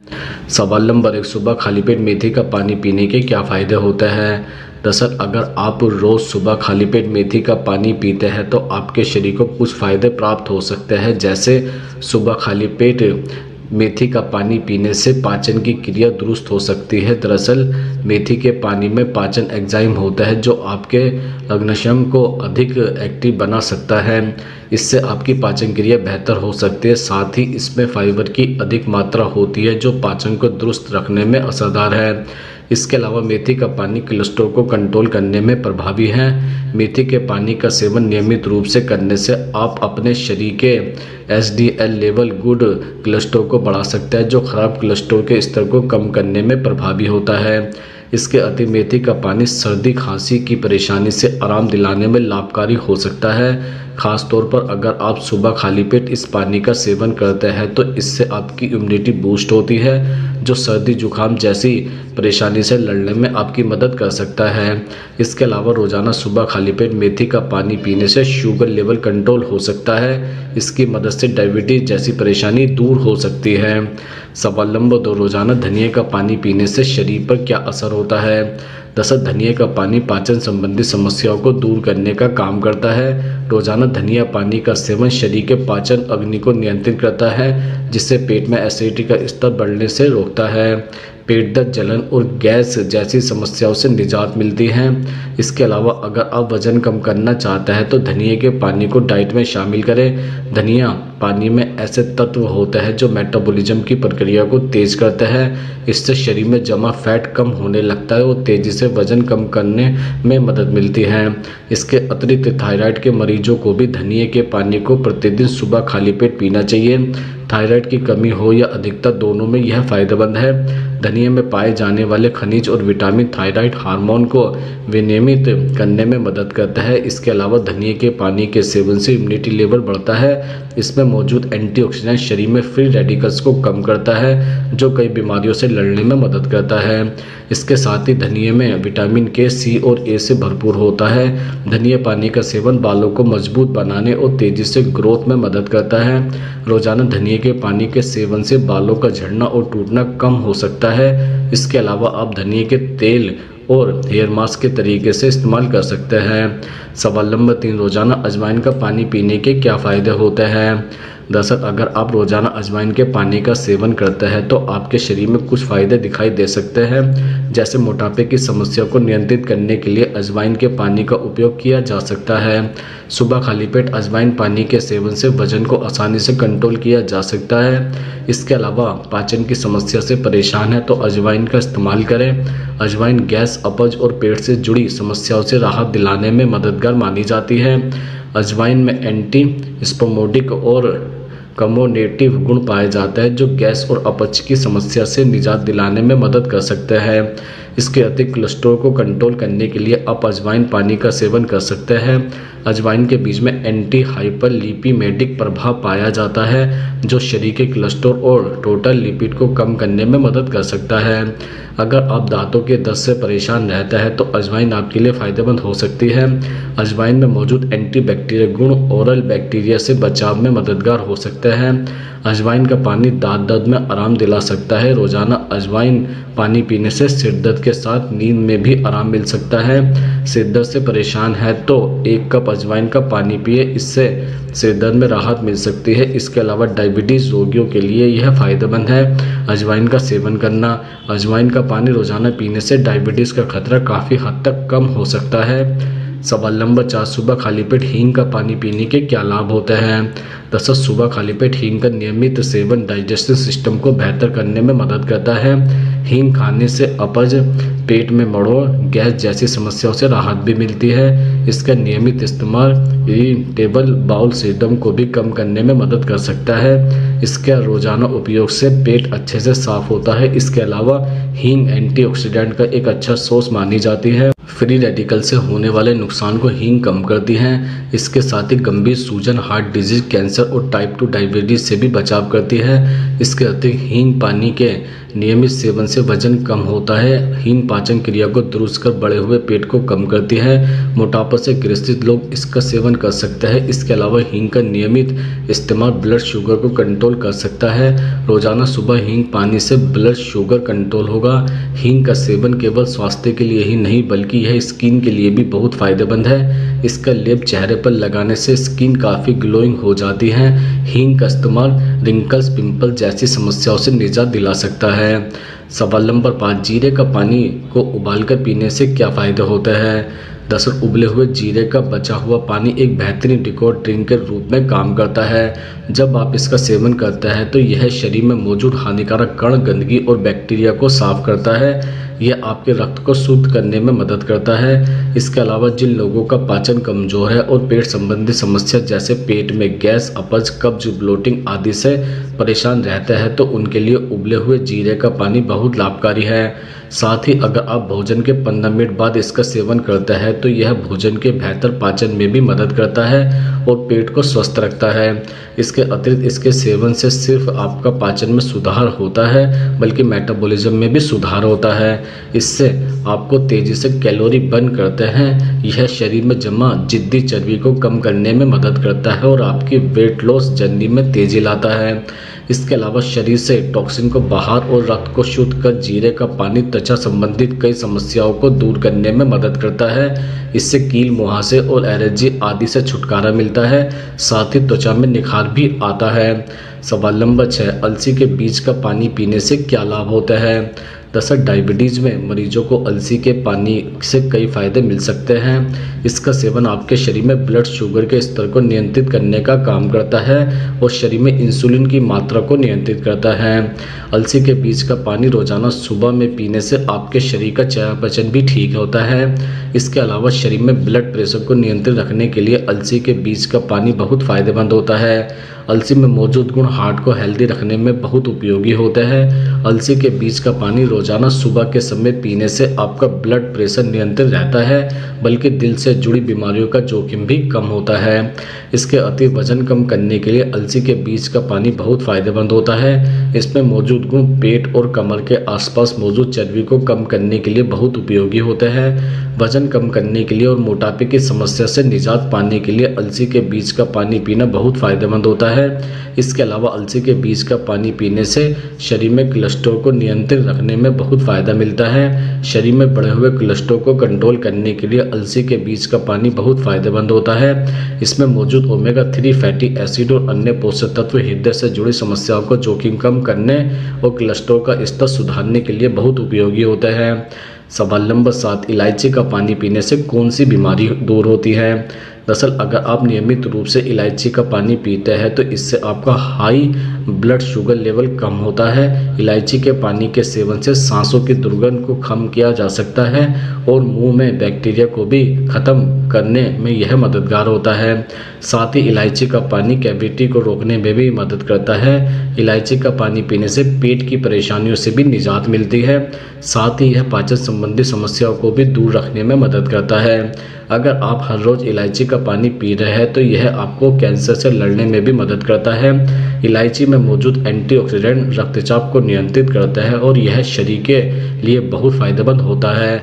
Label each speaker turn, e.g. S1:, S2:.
S1: सवाल नंबर 1, सुबह खाली पेट मेथी का पानी पीने के क्या फ़ायदे होते हैं। दरअसल अगर आप रोज़ सुबह खाली पेट मेथी का पानी पीते हैं तो आपके शरीर को कुछ फ़ायदे प्राप्त हो सकते हैं। जैसे सुबह खाली पेट मेथी का पानी पीने से पाचन की क्रिया दुरुस्त हो सकती है। दरअसल मेथी के पानी में पाचन एंजाइम होता है जो आपके अग्नशम को अधिक एक्टिव बना सकता है। इससे आपकी पाचन क्रिया बेहतर हो सकती है। साथ ही इसमें फाइबर की अधिक मात्रा होती है जो पाचन को दुरुस्त रखने में असरदार है। इसके अलावा मेथी का पानी कोलेस्ट्रॉल को कंट्रोल करने में प्रभावी है। मेथी के पानी का सेवन नियमित रूप से करने से आप अपने शरीर के एचडीएल लेवल गुड कोलेस्ट्रॉल को बढ़ा सकता है जो खराब कोलेस्ट्रॉल के स्तर को कम करने में प्रभावी होता है। इसके अति मेथी का पानी सर्दी खांसी की परेशानी से आराम दिलाने में लाभकारी हो सकता है। खास तौर पर अगर आप सुबह खाली पेट इस पानी का सेवन करते हैं तो इससे आपकी इम्यूनिटी बूस्ट होती है जो सर्दी जुकाम जैसी परेशानी से लड़ने में आपकी मदद कर सकता है। इसके अलावा रोज़ाना सुबह खाली पेट मेथी का पानी पीने से शुगर लेवल कंट्रोल हो सकता है। इसकी मदद से डायबिटीज़ जैसी परेशानी दूर हो सकती है। सवाल नंबर 2, रोज़ाना धनिया का पानी पीने से शरीर पर क्या असर होता है। दरअसल धनिया का पानी पाचन संबंधी समस्याओं को दूर करने का काम करता है। रोज़ाना धनिया पानी का सेवन शरीर के पाचन अग्नि को नियंत्रित करता है जिससे पेट में एसिडिटी का स्तर बढ़ने से रोकता है। पेट दर्द, जलन और गैस जैसी समस्याओं से निजात मिलती है। इसके अलावा अगर आप वज़न कम करना चाहते हैं तो धनिया के पानी को डाइट में शामिल करें। धनिया पानी में ऐसे तत्व होते हैं जो मेटाबॉलिज्म की प्रक्रिया को तेज करते हैं। इससे शरीर में जमा फैट कम होने लगता है और तेज़ी से वज़न कम करने में मदद मिलती है। इसके अतिरिक्त थायराइड के मरीजों को भी धनिया के पानी को प्रतिदिन सुबह खाली पेट पीना चाहिए। थायराइड की कमी हो या अधिकता, दोनों में यह फ़ायदेमंद है। धनिया में पाए जाने वाले खनिज और विटामिन थायराइड हार्मोन को विनियमित करने में मदद करता है। इसके अलावा धनिया के पानी के सेवन से इम्यूनिटी लेवल बढ़ता है। इसमें मौजूद एंटीऑक्सीडेंट शरीर में फ्री रेडिकल्स को कम करता है जो कई बीमारियों से लड़ने में मदद करता है। इसके साथ ही धनिया में विटामिन के, सी और ए से भरपूर होता है। धनिया पानी का सेवन बालों को मजबूत बनाने और तेज़ी से ग्रोथ में मदद करता है। रोज़ाना धनिया के पानी के सेवन से बालों का झड़ना और टूटना कम हो सकता है। इसके अलावा आप धनिया के तेल और हेयर मास्क के तरीके से इस्तेमाल कर सकते हैं। सवाल नंबर 3, रोज़ाना अजवाइन का पानी पीने के क्या फ़ायदे होते हैं। दरअसल अगर आप रोज़ाना अजवाइन के पानी का सेवन करते हैं तो आपके शरीर में कुछ फ़ायदे दिखाई दे सकते हैं। जैसे मोटापे की समस्या को नियंत्रित करने के लिए अजवाइन के पानी का उपयोग किया जा सकता है। सुबह खाली पेट अजवाइन पानी के सेवन से वजन को आसानी से कंट्रोल किया जा सकता है। इसके अलावा पाचन की समस्या से परेशान है तो अजवाइन का इस्तेमाल करें। अजवाइन गैस, अपच और पेट से जुड़ी समस्याओं से राहत दिलाने में मददगार मानी जाती है। अजवाइन में एंटी स्पैमोडिक और कमोनेटिव गुण पाए जाते हैं जो गैस और अपच की समस्या से निजात दिलाने में मदद कर सकते हैं। इसके अतिरिक्त कोलेस्ट्रॉल को कंट्रोल करने के लिए आप अजवाइन पानी का सेवन कर सकते हैं। अजवाइन के बीज में एंटी हाइपरलिपिमेडिक प्रभाव पाया जाता है जो शरीर के कोलेस्ट्रॉल और टोटल लिपिड को कम करने में मदद कर सकता है। अगर आप दांतों के दर्द से परेशान रहते हैं तो अजवाइन आपके लिए फ़ायदेमंद हो सकती है। अजवाइन में मौजूद एंटीबैक्टीरियल गुण ओरल बैक्टीरिया से बचाव में मददगार हो सकते हैं। अजवाइन का पानी दांत दर्द में आराम दिला सकता है। रोज़ाना अजवाइन पानी पीने से सिर दर्द के साथ नींद में भी आराम मिल सकता है। सिर दर्द से परेशान है तो 1 कप अजवाइन का पानी पिए, इससे सिर दर्द में राहत मिल सकती है। इसके अलावा डायबिटीज़ रोगियों के लिए यह फ़ायदेमंद है अजवाइन का सेवन करना। अजवाइन का पानी रोज़ाना पीने से डायबिटीज़ का खतरा काफ़ी हद तक कम हो सकता है। सवाल नंबर 4, सुबह खाली पेट हींग का पानी पीने के क्या लाभ होते हैं। दरअसल सुबह खाली पेट हींग का नियमित सेवन डाइजेस्टिव सिस्टम को बेहतर करने में मदद करता है। हींग खाने से अपच, पेट में मड़ोड़, गैस जैसी समस्याओं से राहत भी मिलती है। इसका नियमित इस्तेमाल इरिटेबल बाउल सिंड्रोम को भी कम करने में मदद कर सकता है। इसके रोज़ाना उपयोग से पेट अच्छे से साफ होता है। इसके अलावा हींग एंटीऑक्सीडेंट का एक अच्छा सोर्स मानी जाती है। फ्री रेडिकल से होने वाले नुकसान को हींग कम करती है। इसके साथ ही गंभीर सूजन, हार्ट डिजीज, कैंसर और टाइप 2 डायबिटीज से भी बचाव करती है। इसके अतिरिक्त हींग पानी के नियमित सेवन से वजन कम होता है। हींग पाचन क्रिया को दुरुस्त कर बढ़े हुए पेट को कम करती है। मोटापा से ग्रसित लोग इसका सेवन कर सकते हैं। इसके अलावा हींग का नियमित इस्तेमाल ब्लड शुगर को कंट्रोल कर सकता है। रोजाना सुबह हींग पानी से ब्लड शुगर कंट्रोल होगा। हींग का सेवन केवल स्वास्थ्य के लिए ही नहीं बल्कि यह स्किन के लिए भी बहुत फायदेमंद है। इसका लेप चेहरे पर लगाने से स्किन काफ़ी ग्लोइंग हो जाती है। हींग का इस्तेमाल रिंकल्स, पिंपल जैसी समस्याओं से निजात दिला सकता है। सवाल नंबर 5, जीरे का पानी को उबालकर पीने से क्या फ़ायदे होते हैं? दरअसल उबले हुए जीरे का बचा हुआ पानी एक बेहतरीन डिकॉर्ड ड्रिंक के रूप में काम करता है। जब आप इसका सेवन करते हैं तो यह शरीर में मौजूद हानिकारक कण, गंदगी और बैक्टीरिया को साफ करता है। यह आपके रक्त को शुद्ध करने में मदद करता है। इसके अलावा जिन लोगों का पाचन कमजोर है और पेट संबंधी समस्या जैसे पेट में गैस, अपच, कब्ज, ब्लोटिंग आदि से परेशान रहते हैं तो उनके लिए उबले हुए जीरे का पानी बहुत लाभकारी है। साथ ही अगर आप भोजन के 15 मिनट बाद इसका सेवन करते हैं तो यह भोजन के बेहतर पाचन में भी मदद करता है और पेट को स्वस्थ रखता है। इसके अतिरिक्त इसके सेवन से सिर्फ आपका पाचन में सुधार होता है बल्कि मेटाबॉलिज्म में भी सुधार होता है। इससे आपको तेजी से कैलोरी बर्न करते हैं। यह शरीर में जमा जिद्दी चर्बी को कम करने में मदद करता है और आपकी वेट लॉस जर्नी में तेजी लाता है। इसके अलावा शरीर से टॉक्सिन को बाहर और रक्त को शुद्ध कर जीरे का पानी त्वचा संबंधित कई समस्याओं को दूर करने में मदद करता है। इससे कील, मुहासे और एलर्जी आदि से छुटकारा मिलता है। साथ ही त्वचा में निखार भी आता है। सवाल नंबर 6, अलसी के बीज का पानी पीने से क्या लाभ होता है? दरअसल डायबिटीज़ में मरीजों को अलसी के पानी से कई फायदे मिल सकते हैं। इसका सेवन आपके शरीर में ब्लड शुगर के स्तर को नियंत्रित करने का काम करता है और शरीर में इंसुलिन की मात्रा को नियंत्रित करता है। अलसी के बीज का पानी रोजाना सुबह में पीने से आपके शरीर का चयापचय भी ठीक होता है। इसके अलावा शरीर में ब्लड प्रेशर को नियंत्रित रखने के लिए अलसी के बीज का पानी बहुत फायदेमंद होता है। अलसी में मौजूद गुण हार्ट को हेल्दी रखने में बहुत उपयोगी होते हैं। अलसी के बीज का पानी रोजाना सुबह के समय पीने से आपका ब्लड प्रेशर नियंत्रित रहता है बल्कि दिल से जुड़ी बीमारियों का जोखिम भी कम होता है। इसके अतिरिक्त वजन कम करने के लिए अलसी के बीज का पानी बहुत फायदेमंद होता है। इसमें मौजूद गुण पेट और कमर के आसपास मौजूद चर्बी को कम करने के लिए बहुत उपयोगी होते हैं। वजन कम करने के लिए और मोटापे की समस्या से निजात पाने के लिए अलसी के बीज का पानी पीना बहुत फायदेमंद होता है। इसके अलावा अलसी के बीज का पानी पीने से शरीर में कोलेस्ट्रॉल को नियंत्रित रखने में बहुत फायदा मिलता है। शरीर में बढ़े हुए कोलेस्ट्रॉल को कंट्रोल करने के लिए अलसी के बीज का पानी बहुत फायदेमंद होता है। इसमें मौजूद ओमेगा 3 फैटी एसिड और अन्य पोषक तत्व हृदय से जुड़ी समस्याओं को जोखिम कम करने और कोलेस्ट्रॉल का स्तर सुधारने के लिए बहुत उपयोगी होता है। सवाल नंबर 7, इलायची का पानी पीने से कौन सी बीमारी दूर होती है? दरअसल अगर आप नियमित रूप से इलायची का पानी पीते हैं तो इससे आपका हाई ब्लड शुगर लेवल कम होता है। इलायची के पानी के सेवन से सांसों की दुर्गंध को कम किया जा सकता है और मुंह में बैक्टीरिया को भी खत्म करने में यह मददगार होता है। साथ ही इलायची का पानी कैविटी को रोकने में भी मदद करता है। इलायची का पानी पीने से पेट की परेशानियों से भी निजात मिलती है। साथ ही यह पाचन संबंधी समस्याओं को भी दूर रखने में मदद करता है। अगर आप हर रोज इलायची का पानी पी रहे हैं तो यह आपको कैंसर से लड़ने में भी मदद करता है। इलायची में मौजूद एंटीऑक्सीडेंट रक्तचाप को नियंत्रित करता है और यह शरीर के लिए बहुत फायदेमंद होता है।